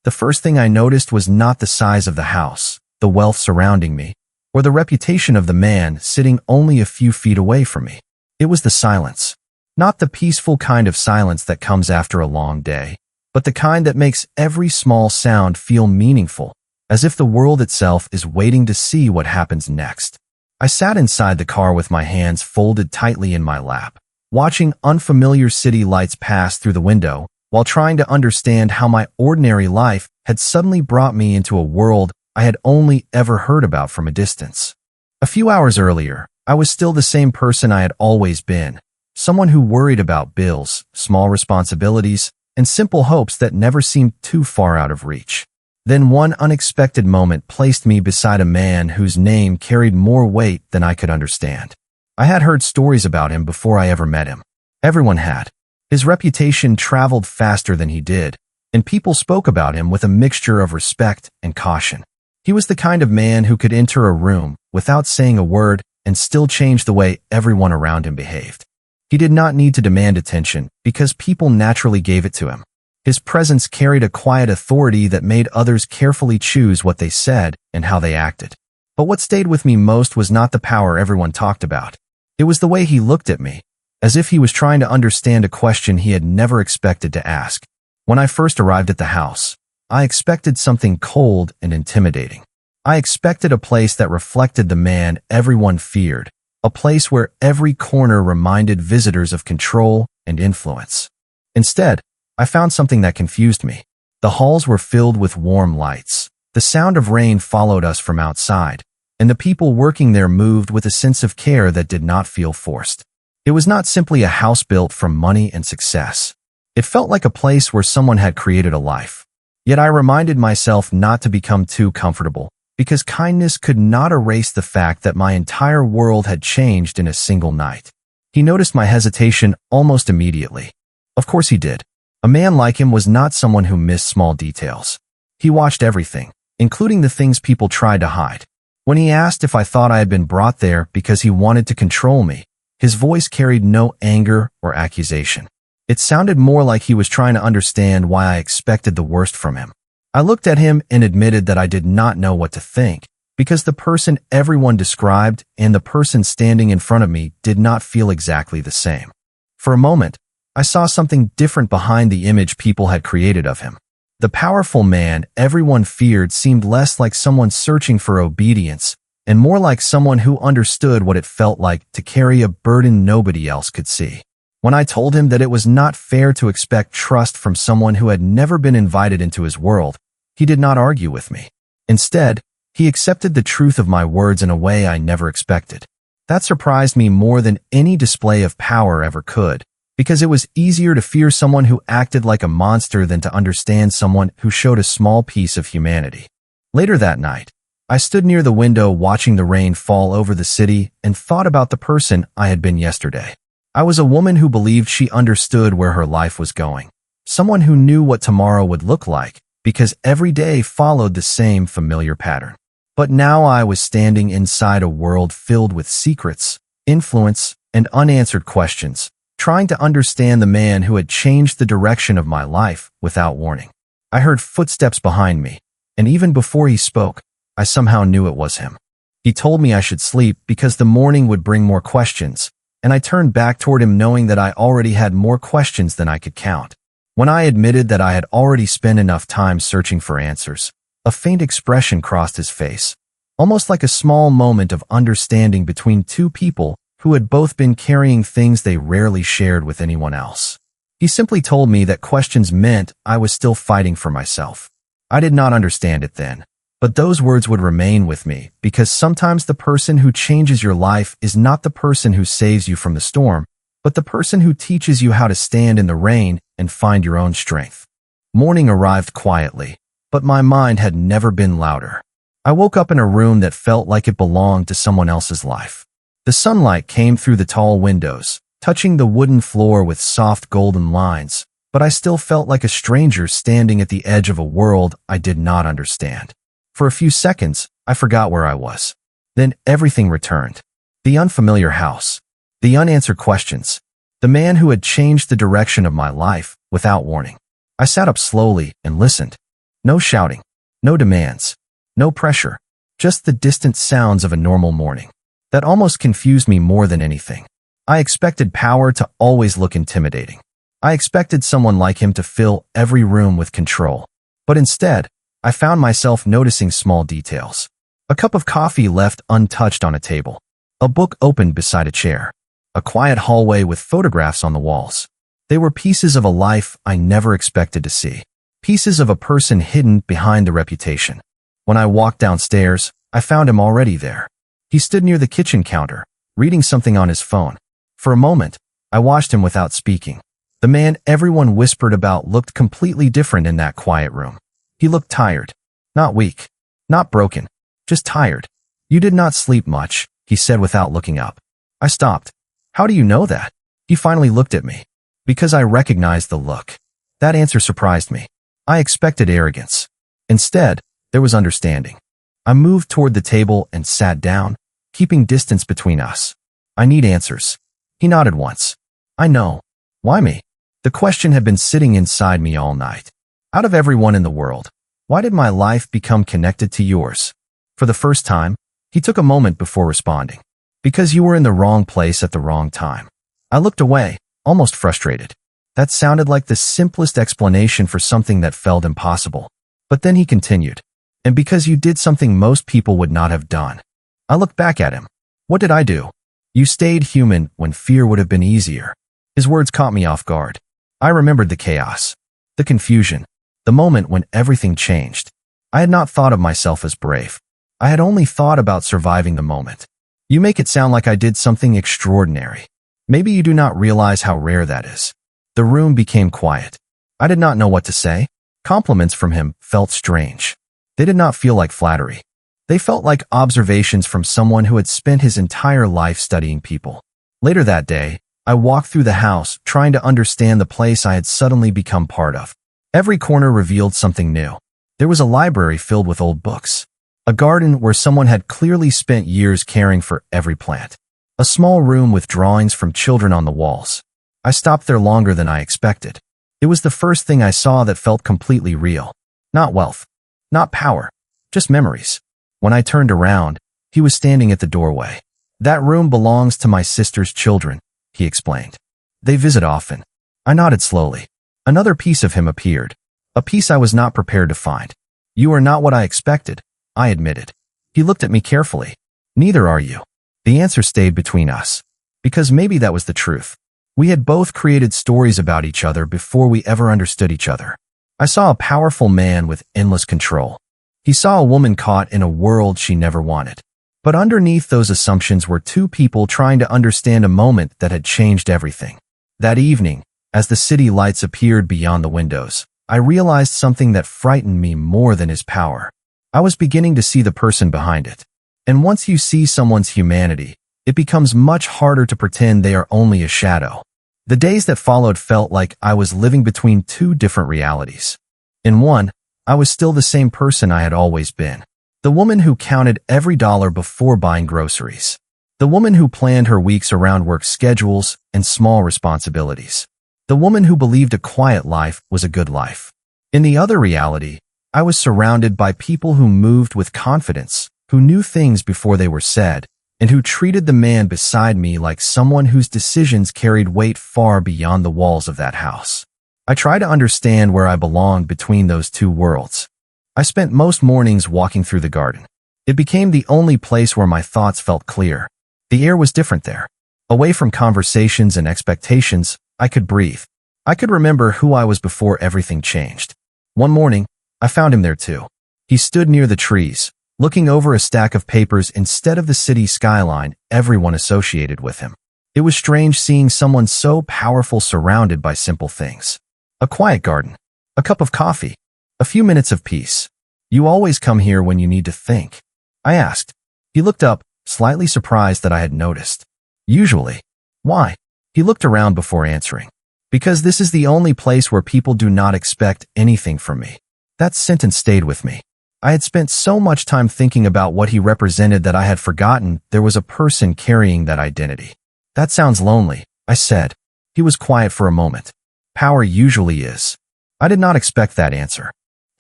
The first thing I noticed was not the size of the house, the wealth surrounding me, or the reputation of the man sitting only a few feet away from me. It was the silence. Not the peaceful kind of silence that comes after a long day, but the kind that makes every small sound feel meaningful, as if the world itself is waiting to see what happens next. I sat inside the car with my hands folded tightly in my lap, watching unfamiliar city lights pass through the window, while trying to understand how my ordinary life had suddenly brought me into a world I had only ever heard about from a distance. A few hours earlier, I was still the same person I had always been, someone who worried about bills, small responsibilities, and simple hopes that never seemed too far out of reach. Then one unexpected moment placed me beside a man whose name carried more weight than I could understand. I had heard stories about him before I ever met him. Everyone had. His reputation traveled faster than he did, and people spoke about him with a mixture of respect and caution. He was the kind of man who could enter a room without saying a word and still change the way everyone around him behaved. He did not need to demand attention because people naturally gave it to him. His presence carried a quiet authority that made others carefully choose what they said and how they acted. But what stayed with me most was not the power everyone talked about. It was the way he looked at me, as if he was trying to understand a question he had never expected to ask. When I first arrived at the house, I expected something cold and intimidating. I expected a place that reflected the man everyone feared, a place where every corner reminded visitors of control and influence. Instead, I found something that confused me. The halls were filled with warm lights. The sound of rain followed us from outside, and the people working there moved with a sense of care that did not feel forced. It was not simply a house built from money and success. It felt like a place where someone had created a life. Yet I reminded myself not to become too comfortable, because kindness could not erase the fact that my entire world had changed in a single night. He noticed my hesitation almost immediately. Of course he did. A man like him was not someone who missed small details. He watched everything, including the things people tried to hide. When he asked if I thought I had been brought there because he wanted to control me, his voice carried no anger or accusation. It sounded more like he was trying to understand why I expected the worst from him. I looked at him and admitted that I did not know what to think, because the person everyone described and the person standing in front of me did not feel exactly the same. For a moment, I saw something different behind the image people had created of him. The powerful man everyone feared seemed less like someone searching for obedience and more like someone who understood what it felt like to carry a burden nobody else could see. When I told him that it was not fair to expect trust from someone who had never been invited into his world, he did not argue with me. Instead, he accepted the truth of my words in a way I never expected. That surprised me more than any display of power ever could, because it was easier to fear someone who acted like a monster than to understand someone who showed a small piece of humanity. Later that night, I stood near the window watching the rain fall over the city and thought about the person I had been yesterday. I was a woman who believed she understood where her life was going, someone who knew what tomorrow would look like, because every day followed the same familiar pattern. But now I was standing inside a world filled with secrets, influence, and unanswered questions, trying to understand the man who had changed the direction of my life without warning. I heard footsteps behind me, and even before he spoke, I somehow knew it was him. He told me I should sleep because the morning would bring more questions, and I turned back toward him knowing that I already had more questions than I could count. When I admitted that I had already spent enough time searching for answers, a faint expression crossed his face, almost like a small moment of understanding between two people who had both been carrying things they rarely shared with anyone else. He simply told me that questions meant I was still fighting for myself. I did not understand it then, but those words would remain with me because sometimes the person who changes your life is not the person who saves you from the storm, but the person who teaches you how to stand in the rain and find your own strength. Morning arrived quietly, but my mind had never been louder. I woke up in a room that felt like it belonged to someone else's life. The sunlight came through the tall windows, touching the wooden floor with soft golden lines, but I still felt like a stranger standing at the edge of a world I did not understand. For a few seconds, I forgot where I was. Then everything returned. The unfamiliar house, the unanswered questions, the man who had changed the direction of my life without warning. I sat up slowly and listened. No shouting. No demands. No pressure. Just the distant sounds of a normal morning. That almost confused me more than anything. I expected power to always look intimidating. I expected someone like him to fill every room with control. But instead, I found myself noticing small details. A cup of coffee left untouched on a table. A book opened beside a chair. A quiet hallway with photographs on the walls. They were pieces of a life I never expected to see. Pieces of a person hidden behind the reputation. When I walked downstairs, I found him already there. He stood near the kitchen counter, reading something on his phone. For a moment, I watched him without speaking. The man everyone whispered about looked completely different in that quiet room. He looked tired. Not weak. Not broken. Just tired. "You did not sleep much," he said without looking up. I stopped. "How do you know that?" He finally looked at me. Because I recognized the look. That answer surprised me. I expected arrogance. Instead, there was understanding. I moved toward the table and sat down, keeping distance between us. "I need answers." He nodded once. "I know." "Why me?" The question had been sitting inside me all night. Out of everyone in the world, why did my life become connected to yours? For the first time, he took a moment before responding. "Because you were in the wrong place at the wrong time." I looked away, almost frustrated. That sounded like the simplest explanation for something that felt impossible. But then he continued. "And because you did something most people would not have done." I looked back at him. "What did I do?" "You stayed human when fear would have been easier." His words caught me off guard. I remembered the chaos, the confusion, the moment when everything changed. I had not thought of myself as brave. I had only thought about surviving the moment. "You make it sound like I did something extraordinary. Maybe you do not realize how rare that is." The room became quiet. I did not know what to say. Compliments from him felt strange. They did not feel like flattery. They felt like observations from someone who had spent his entire life studying people. Later that day, I walked through the house, trying to understand the place I had suddenly become part of. Every corner revealed something new. There was a library filled with old books. A garden where someone had clearly spent years caring for every plant. A small room with drawings from children on the walls. I stopped there longer than I expected. It was the first thing I saw that felt completely real. Not wealth. Not power. Just memories. When I turned around, he was standing at the doorway. "That room belongs to my sister's children," he explained. "They visit often." I nodded slowly. Another piece of him appeared. A piece I was not prepared to find. "You are not what I expected," I admitted. He looked at me carefully. "Neither are you." The answer stayed between us. Because maybe that was the truth. We had both created stories about each other before we ever understood each other. I saw a powerful man with endless control. He saw a woman caught in a world she never wanted. But underneath those assumptions were two people trying to understand a moment that had changed everything. That evening, as the city lights appeared beyond the windows, I realized something that frightened me more than his power. I was beginning to see the person behind it. And once you see someone's humanity, it becomes much harder to pretend they are only a shadow. The days that followed felt like I was living between two different realities. In one, I was still the same person I had always been. The woman who counted every dollar before buying groceries. The woman who planned her weeks around work schedules and small responsibilities. The woman who believed a quiet life was a good life. In the other reality, I was surrounded by people who moved with confidence, who knew things before they were said, and who treated the man beside me like someone whose decisions carried weight far beyond the walls of that house. I tried to understand where I belonged between those two worlds. I spent most mornings walking through the garden. It became the only place where my thoughts felt clear. The air was different there. Away from conversations and expectations, I could breathe. I could remember who I was before everything changed. One morning, I found him there too. He stood near the trees, looking over a stack of papers instead of the city skyline everyone associated with him. It was strange seeing someone so powerful surrounded by simple things. A quiet garden, a cup of coffee, a few minutes of peace. "You always come here when you need to think?" I asked. He looked up, slightly surprised that I had noticed. "Usually." "Why?" He looked around before answering. "Because this is the only place where people do not expect anything from me." That sentence stayed with me. I had spent so much time thinking about what he represented that I had forgotten there was a person carrying that identity. "That sounds lonely," I said. He was quiet for a moment. "Power usually is." I did not expect that answer.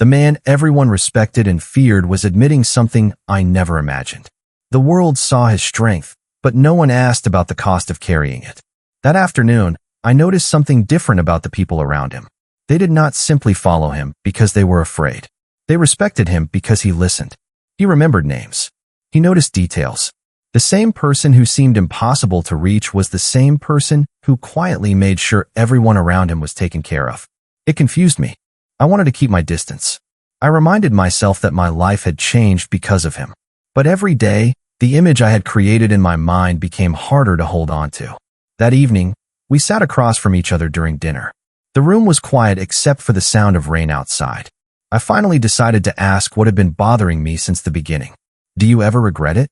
The man everyone respected and feared was admitting something I never imagined. The world saw his strength, but no one asked about the cost of carrying it. That afternoon, I noticed something different about the people around him. They did not simply follow him because they were afraid. They respected him because he listened. He remembered names. He noticed details. The same person who seemed impossible to reach was the same person who quietly made sure everyone around him was taken care of. It confused me. I wanted to keep my distance. I reminded myself that my life had changed because of him. But every day, the image I had created in my mind became harder to hold on to. That evening, we sat across from each other during dinner. The room was quiet except for the sound of rain outside. I finally decided to ask what had been bothering me since the beginning. Do you ever regret it?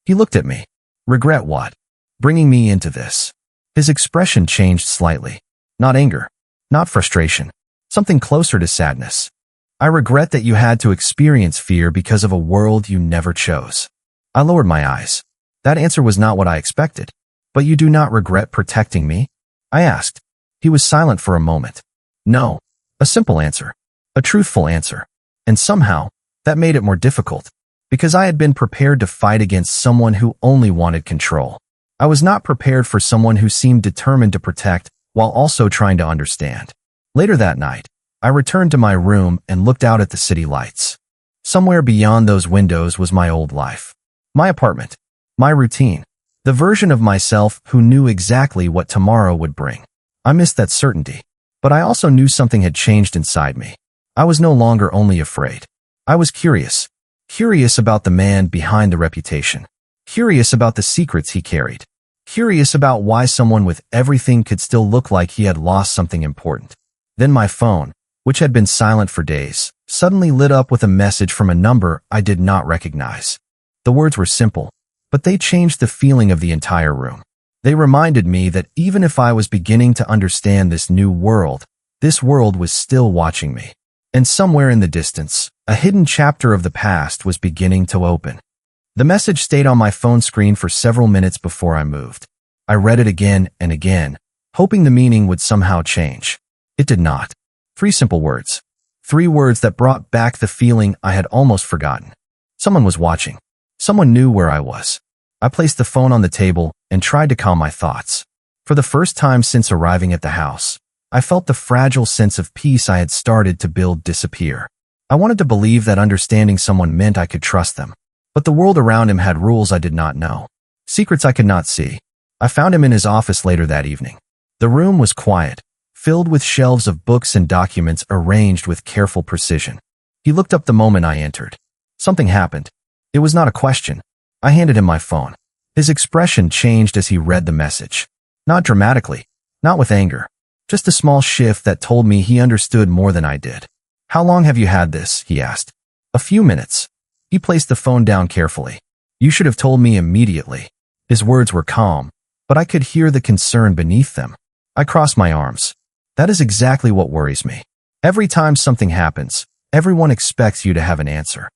He looked at me. Regret what? Bringing me into this. His expression changed slightly. Not anger. Not frustration. Something closer to sadness. I regret that you had to experience fear because of a world you never chose. I lowered my eyes. That answer was not what I expected. But you do not regret protecting me? I asked. He was silent for a moment. No. A simple answer. A truthful answer. And somehow, that made it more difficult. Because I had been prepared to fight against someone who only wanted control. I was not prepared for someone who seemed determined to protect while also trying to understand. Later that night, I returned to my room and looked out at the city lights. Somewhere beyond those windows was my old life. My apartment. My routine. The version of myself who knew exactly what tomorrow would bring. I missed that certainty. But I also knew something had changed inside me. I was no longer only afraid. I was curious. Curious about the man behind the reputation. Curious about the secrets he carried. Curious about why someone with everything could still look like he had lost something important. Then my phone, which had been silent for days, suddenly lit up with a message from a number I did not recognize. The words were simple, but they changed the feeling of the entire room. They reminded me that even if I was beginning to understand this new world, this world was still watching me. And somewhere in the distance, a hidden chapter of the past was beginning to open. The message stayed on my phone screen for several minutes before I moved. I read it again and again, hoping the meaning would somehow change. It did not. 3 simple words. 3 words that brought back the feeling I had almost forgotten. Someone was watching. Someone knew where I was. I placed the phone on the table and tried to calm my thoughts. For the first time since arriving at the house, I felt the fragile sense of peace I had started to build disappear. I wanted to believe that understanding someone meant I could trust them. But the world around him had rules I did not know. Secrets I could not see. I found him in his office later that evening. The room was quiet, filled with shelves of books and documents arranged with careful precision. He looked up the moment I entered. Something happened. It was not a question. I handed him my phone. His expression changed as he read the message. Not dramatically. Not with anger. Just a small shift that told me he understood more than I did. How long have you had this? He asked. A few minutes. He placed the phone down carefully. You should have told me immediately. His words were calm, but I could hear the concern beneath them. I crossed my arms. That is exactly what worries me. Every time something happens, everyone expects you to have an answer.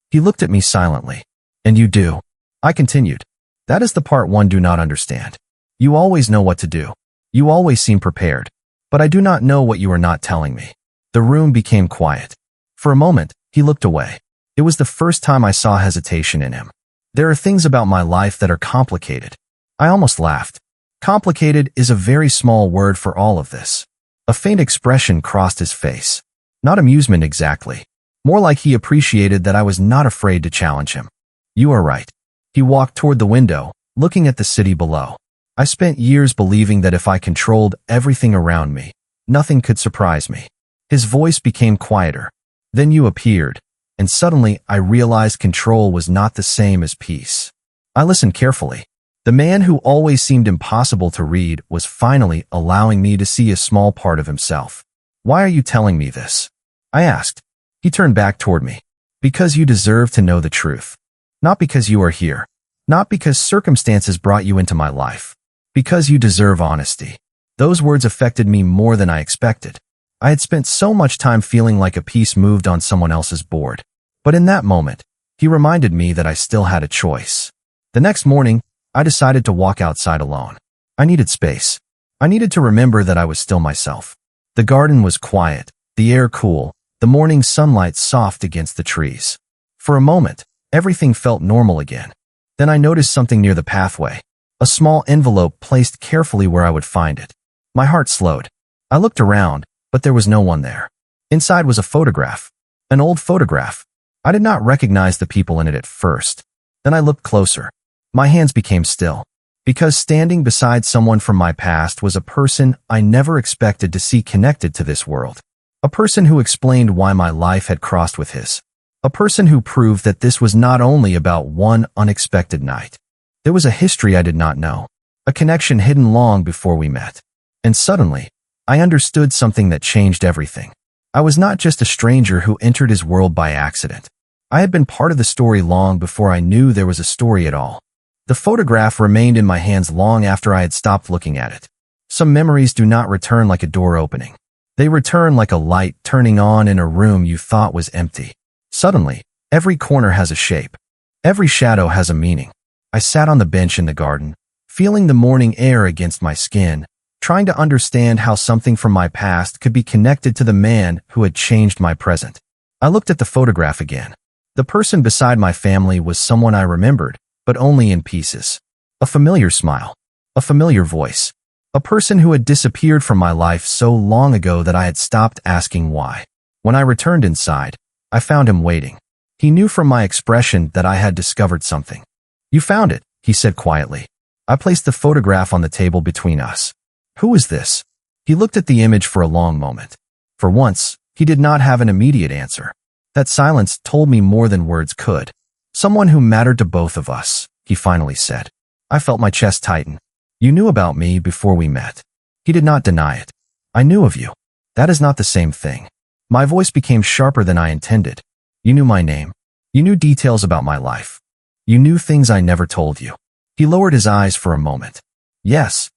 He looked at me silently. And you do. I continued. That is the part one do not understand. You always know what to do. You always seem prepared. But I do not know what you are not telling me. The room became quiet. For a moment, he looked away. It was the first time I saw hesitation in him. There are things about my life that are complicated. I almost laughed. Complicated is a very small word for all of this. A faint expression crossed his face. Not amusement exactly. More like he appreciated that I was not afraid to challenge him. You are right. He walked toward the window, looking at the city below. I spent years believing that if I controlled everything around me, nothing could surprise me. His voice became quieter. Then you appeared, and suddenly I realized control was not the same as peace. I listened carefully. The man who always seemed impossible to read was finally allowing me to see a small part of himself. Why are you telling me this? I asked. He turned back toward me. Because you deserve to know the truth. Not because you are here. Not because circumstances brought you into my life. Because you deserve honesty. Those words affected me more than I expected. I had spent so much time feeling like a piece moved on someone else's board. But in that moment, he reminded me that I still had a choice. The next morning, I decided to walk outside alone. I needed space. I needed to remember that I was still myself. The garden was quiet, the air cool, the morning sunlight soft against the trees. For a moment, everything felt normal again. Then I noticed something near the pathway, a small envelope placed carefully where I would find it. My heart slowed. I looked around, but there was no one there. Inside was a photograph, an old photograph. I did not recognize the people in it at first. Then I looked closer. My hands became still, because standing beside someone from my past was a person I never expected to see connected to this world. A person who explained why my life had crossed with his. A person who proved that this was not only about one unexpected night. There was a history I did not know, a connection hidden long before we met. And suddenly, I understood something that changed everything. I was not just a stranger who entered his world by accident. I had been part of the story long before I knew there was a story at all. The photograph remained in my hands long after I had stopped looking at it. Some memories do not return like a door opening. They return like a light turning on in a room you thought was empty. Suddenly, every corner has a shape. Every shadow has a meaning. I sat on the bench in the garden, feeling the morning air against my skin, trying to understand how something from my past could be connected to the man who had changed my present. I looked at the photograph again. The person beside my family was someone I remembered, but only in pieces. A familiar smile. A familiar voice. A person who had disappeared from my life so long ago that I had stopped asking why. When I returned inside, I found him waiting. He knew from my expression that I had discovered something. "You found it," he said quietly. I placed the photograph on the table between us. "Who is this?" He looked at the image for a long moment. For once, he did not have an immediate answer. That silence told me more than words could. "Someone who mattered to both of us," he finally said. I felt my chest tighten. "You knew about me before we met." He did not deny it. "I knew of you." "That is not the same thing." My voice became sharper than I intended. "You knew my name. You knew details about my life. You knew things I never told you." He lowered his eyes for a moment. "Yes."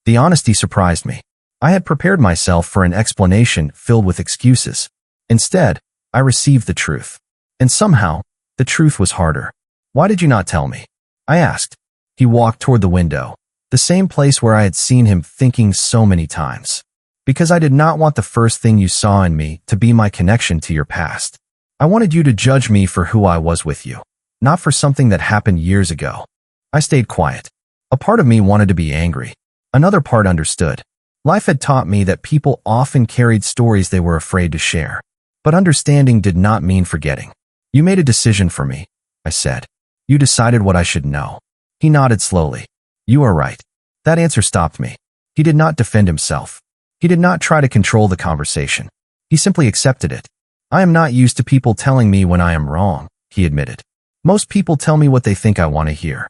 The honesty surprised me. I had prepared myself for an explanation filled with excuses. Instead, I received the truth. And somehow, the truth was harder. "Why did you not tell me?" I asked. He walked toward the window, the same place where I had seen him thinking so many times. "Because I did not want the first thing you saw in me to be my connection to your past. I wanted you to judge me for who I was with you, not for something that happened years ago." I stayed quiet. A part of me wanted to be angry. Another part understood. Life had taught me that people often carried stories they were afraid to share. But understanding did not mean forgetting. "You made a decision for me," I said. "You decided what I should know." He nodded slowly. "You are right." That answer stopped me. He did not defend himself. He did not try to control the conversation. He simply accepted it. "I am not used to people telling me when I am wrong," he admitted. "Most people tell me what they think I want to hear."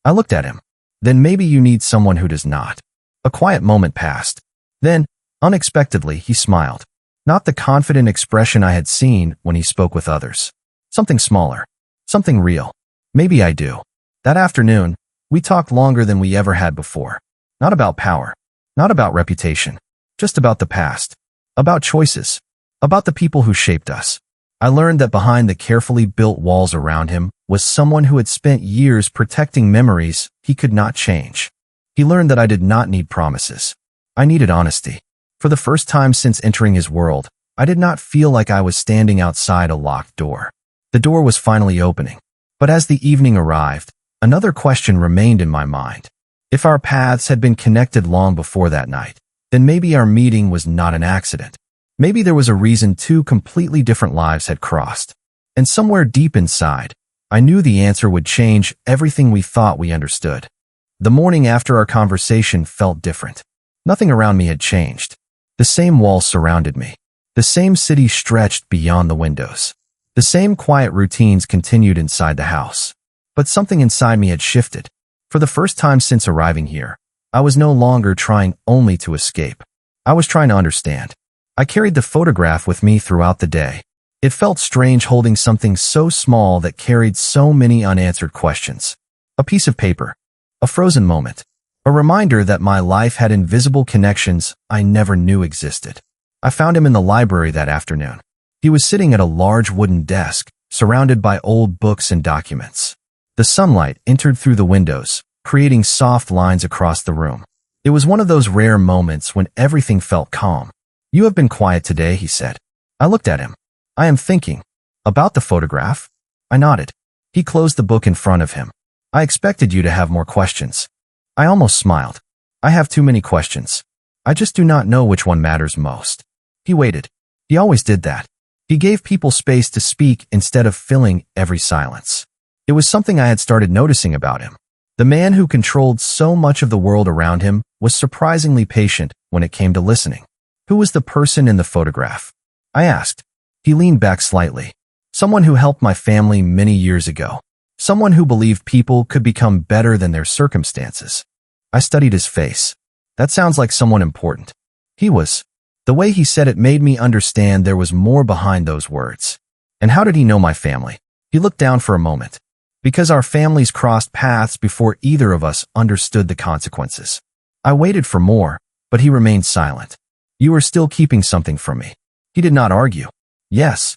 I looked at him. "Then maybe you need someone who does not." A quiet moment passed. Then, unexpectedly, he smiled. Not the confident expression I had seen when he spoke with others. Something smaller. Something real. "Maybe I do." That afternoon, we talked longer than we ever had before. Not about power. Not about reputation. Just about the past. About choices. About the people who shaped us. I learned that behind the carefully built walls around him was someone who had spent years protecting memories he could not change. He learned that I did not need promises. I needed honesty. For the first time since entering his world, I did not feel like I was standing outside a locked door. The door was finally opening. But as the evening arrived, another question remained in my mind. If our paths had been connected long before that night, then maybe our meeting was not an accident. Maybe there was a reason two completely different lives had crossed. And somewhere deep inside, I knew the answer would change everything we thought we understood. The morning after our conversation felt different. Nothing around me had changed. The same walls surrounded me. The same city stretched beyond the windows. The same quiet routines continued inside the house. But something inside me had shifted. For the first time since arriving here, I was no longer trying only to escape. I was trying to understand. I carried the photograph with me throughout the day. It felt strange holding something so small that carried so many unanswered questions. A piece of paper. A frozen moment. A reminder that my life had invisible connections I never knew existed. I found him in the library that afternoon. He was sitting at a large wooden desk, surrounded by old books and documents. The sunlight entered through the windows, creating soft lines across the room. It was one of those rare moments when everything felt calm. "You have been quiet today," he said. I looked at him. I am thinking. About the photograph? I nodded. He closed the book in front of him. I expected you to have more questions. I almost smiled. I have too many questions. I just do not know which one matters most. He waited. He always did that. He gave people space to speak instead of filling every silence. It was something I had started noticing about him. The man who controlled so much of the world around him was surprisingly patient when it came to listening. Who was the person in the photograph? I asked. He leaned back slightly. Someone who helped my family many years ago. Someone who believed people could become better than their circumstances. I studied his face. That sounds like someone important. He was. The way he said it made me understand there was more behind those words. And how did he know my family? He looked down for a moment. Because our families crossed paths before either of us understood the consequences. I waited for more, but he remained silent. You are still keeping something from me. He did not argue. Yes.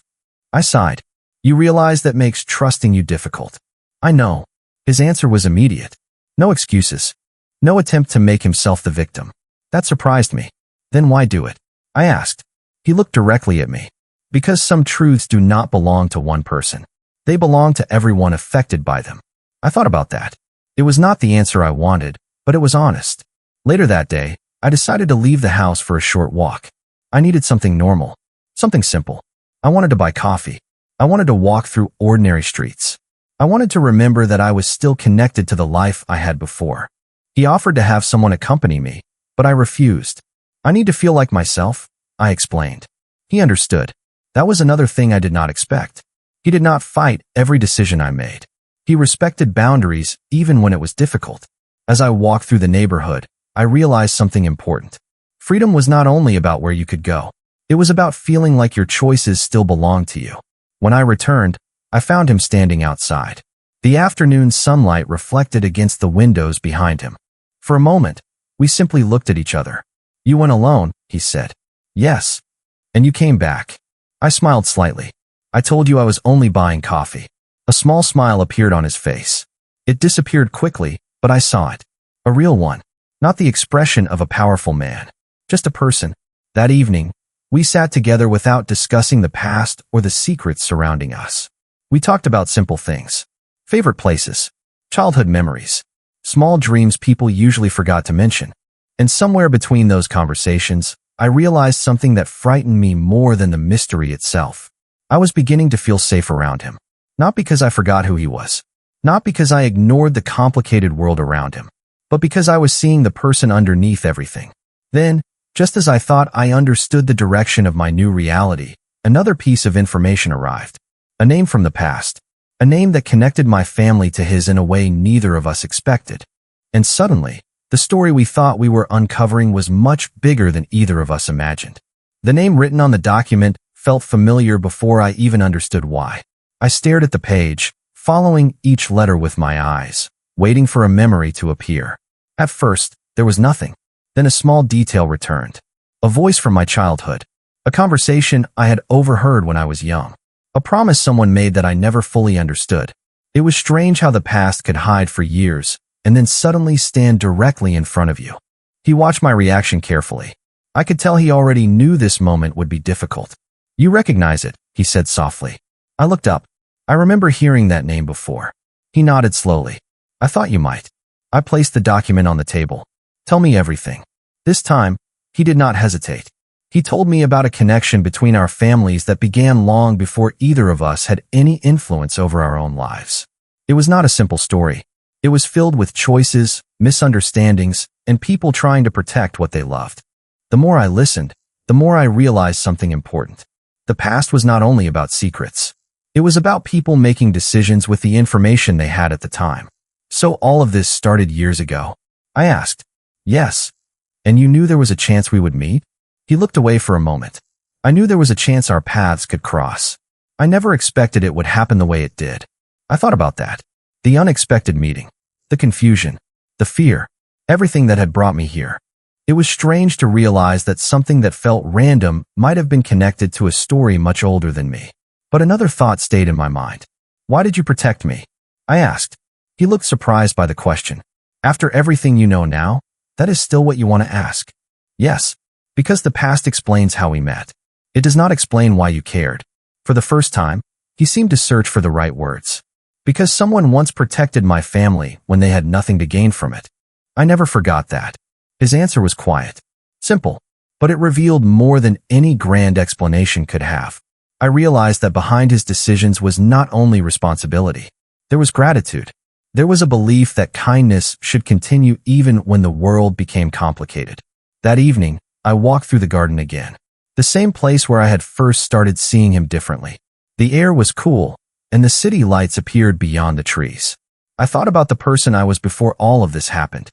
I sighed. You realize that makes trusting you difficult. I know. His answer was immediate. No excuses. No attempt to make himself the victim. That surprised me. Then why do it? I asked. He looked directly at me. Because some truths do not belong to one person. They belong to everyone affected by them. I thought about that. It was not the answer I wanted, but it was honest. Later that day, I decided to leave the house for a short walk. I needed something normal. Something simple. I wanted to buy coffee. I wanted to walk through ordinary streets. I wanted to remember that I was still connected to the life I had before. He offered to have someone accompany me, but I refused. I need to feel like myself, I explained. He understood. That was another thing I did not expect. He did not fight every decision I made. He respected boundaries even when it was difficult. As I walked through the neighborhood, I realized something important. Freedom was not only about where you could go. It was about feeling like your choices still belonged to you. When I returned, I found him standing outside. The afternoon sunlight reflected against the windows behind him. For a moment, we simply looked at each other. You went alone, he said. Yes. And you came back. I smiled slightly. I told you I was only buying coffee. A small smile appeared on his face. It disappeared quickly, but I saw it. A real one. Not the expression of a powerful man. Just a person. That evening, we sat together without discussing the past or the secrets surrounding us. We talked about simple things. Favorite places. Childhood memories. Small dreams people usually forgot to mention. And somewhere between those conversations, I realized something that frightened me more than the mystery itself. I was beginning to feel safe around him. Not because I forgot who he was. Not because I ignored the complicated world around him. But because I was seeing the person underneath everything. Then, just as I thought I understood the direction of my new reality, another piece of information arrived. A name from the past. A name that connected my family to his in a way neither of us expected. And suddenly, the story we thought we were uncovering was much bigger than either of us imagined. The name written on the document felt familiar before I even understood why. I stared at the page, following each letter with my eyes, waiting for a memory to appear. At first, there was nothing. Then a small detail returned. A voice from my childhood. A conversation I had overheard when I was young. A promise someone made that I never fully understood. It was strange how the past could hide for years, and then suddenly stand directly in front of you. He watched my reaction carefully. I could tell he already knew this moment would be difficult. You recognize it, he said softly. I looked up. I remember hearing that name before. He nodded slowly. I thought you might. I placed the document on the table. Tell me everything. This time, he did not hesitate. He told me about a connection between our families that began long before either of us had any influence over our own lives. It was not a simple story. It was filled with choices, misunderstandings, and people trying to protect what they loved. The more I listened, the more I realized something important. The past was not only about secrets. It was about people making decisions with the information they had at the time. So all of this started years ago? I asked. Yes. And you knew there was a chance we would meet? He looked away for a moment. I knew there was a chance our paths could cross. I never expected it would happen the way it did. I thought about that. The unexpected meeting. The confusion. The fear. Everything that had brought me here. It was strange to realize that something that felt random might have been connected to a story much older than me. But another thought stayed in my mind. Why did you protect me? I asked. He looked surprised by the question. After everything you know now, that is still what you want to ask? Yes. Because the past explains how we met. It does not explain why you cared. For the first time, he seemed to search for the right words. Because someone once protected my family when they had nothing to gain from it. I never forgot that. His answer was quiet. Simple. But it revealed more than any grand explanation could have. I realized that behind his decisions was not only responsibility. There was gratitude. There was a belief that kindness should continue even when the world became complicated. That evening, I walked through the garden again. The same place where I had first started seeing him differently. The air was cool, and the city lights appeared beyond the trees. I thought about the person I was before all of this happened.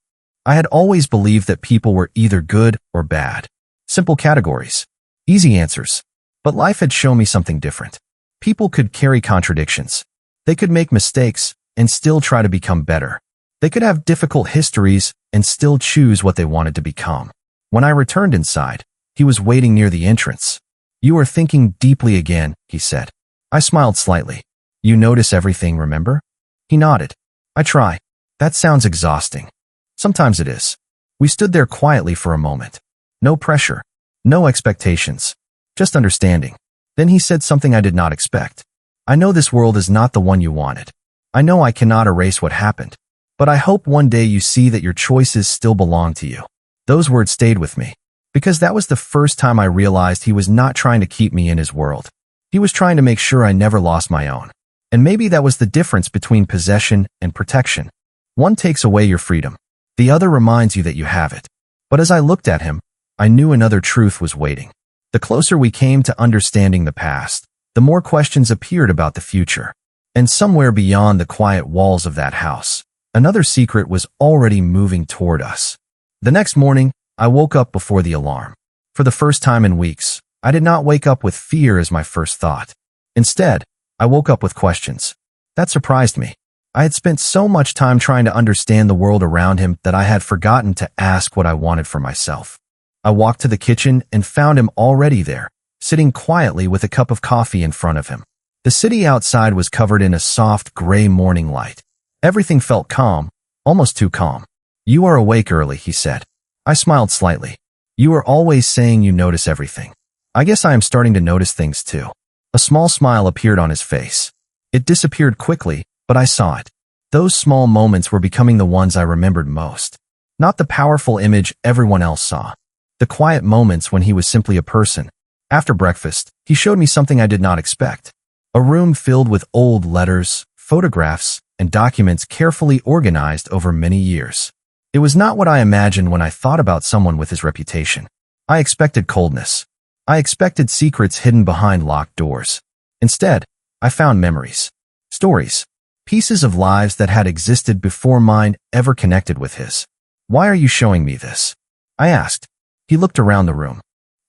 I had always believed that people were either good or bad. Simple categories. Easy answers. But life had shown me something different. People could carry contradictions. They could make mistakes and still try to become better. They could have difficult histories and still choose what they wanted to become. When I returned inside, he was waiting near the entrance. "You are thinking deeply again," he said. I smiled slightly. "You notice everything, remember?" He nodded. "I try." "That sounds exhausting." "Sometimes it is." We stood there quietly for a moment. No pressure. No expectations. Just understanding. Then he said something I did not expect. "I know this world is not the one you wanted. I know I cannot erase what happened. But I hope one day you see that your choices still belong to you." Those words stayed with me. Because that was the first time I realized he was not trying to keep me in his world. He was trying to make sure I never lost my own. And maybe that was the difference between possession and protection. One takes away your freedom. The other reminds you that you have it. But as I looked at him, I knew another truth was waiting. The closer we came to understanding the past, the more questions appeared about the future. And somewhere beyond the quiet walls of that house, another secret was already moving toward us. The next morning, I woke up before the alarm. For the first time in weeks, I did not wake up with fear as my first thought. Instead, I woke up with questions. That surprised me. I had spent so much time trying to understand the world around him that I had forgotten to ask what I wanted for myself. I walked to the kitchen and found him already there, sitting quietly with a cup of coffee in front of him. The city outside was covered in a soft gray morning light. Everything felt calm, almost too calm. "You are awake early," he said. I smiled slightly. "You are always saying you notice everything. I guess I am starting to notice things too." A small smile appeared on his face. It disappeared quickly, but I saw it. Those small moments were becoming the ones I remembered most. Not the powerful image everyone else saw. The quiet moments when he was simply a person. After breakfast, he showed me something I did not expect. A room filled with old letters, photographs, and documents carefully organized over many years. It was not what I imagined when I thought about someone with his reputation. I expected coldness. I expected secrets hidden behind locked doors. Instead, I found memories. Stories. Pieces of lives that had existed before mine ever connected with his. "Why are you showing me this?" I asked. He looked around the room.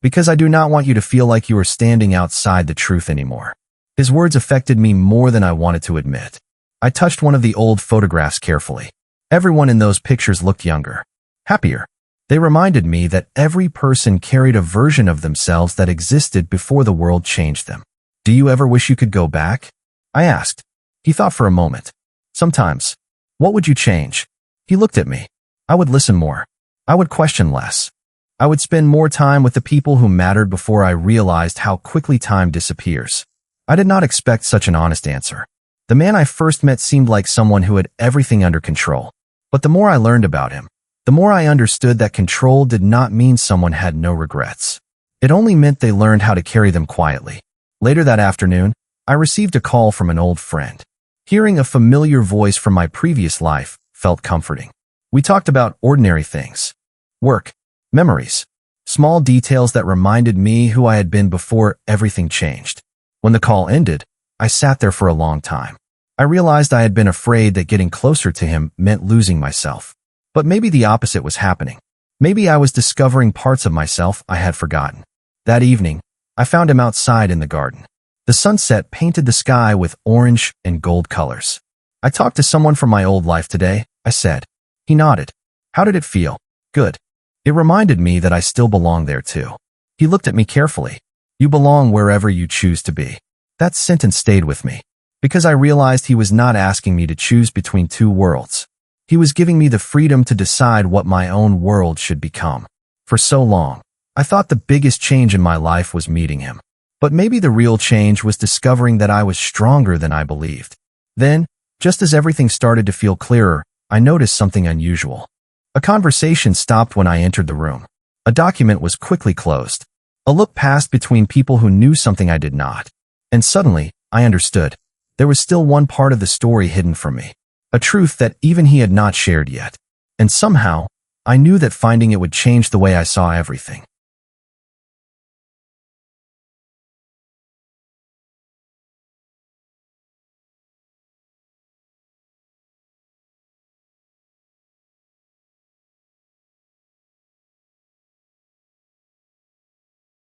"Because I do not want you to feel like you are standing outside the truth anymore." His words affected me more than I wanted to admit. I touched one of the old photographs carefully. Everyone in those pictures looked younger, happier. They reminded me that every person carried a version of themselves that existed before the world changed them. "Do you ever wish you could go back?" I asked. He thought for a moment. "Sometimes." "What would you change?" He looked at me. "I would listen more. I would question less. I would spend more time with the people who mattered before I realized how quickly time disappears." I did not expect such an honest answer. The man I first met seemed like someone who had everything under control. But the more I learned about him, the more I understood that control did not mean someone had no regrets. It only meant they learned how to carry them quietly. Later that afternoon, I received a call from an old friend. Hearing a familiar voice from my previous life felt comforting. We talked about ordinary things. Work. Memories. Small details that reminded me who I had been before everything changed. When the call ended, I sat there for a long time. I realized I had been afraid that getting closer to him meant losing myself. But maybe the opposite was happening. Maybe I was discovering parts of myself I had forgotten. That evening, I found him outside in the garden. The sunset painted the sky with orange and gold colors. "I talked to someone from my old life today," I said. He nodded. "How did it feel?" "Good." It reminded me that I still belong there too. He looked at me carefully. "You belong wherever you choose to be." That sentence stayed with me, because I realized he was not asking me to choose between two worlds. He was giving me the freedom to decide what my own world should become. For so long, I thought the biggest change in my life was meeting him. But maybe the real change was discovering that I was stronger than I believed. Then, just as everything started to feel clearer, I noticed something unusual. A conversation stopped when I entered the room. A document was quickly closed. A look passed between people who knew something I did not. And suddenly, I understood. There was still one part of the story hidden from me. A truth that even he had not shared yet. And somehow, I knew that finding it would change the way I saw everything.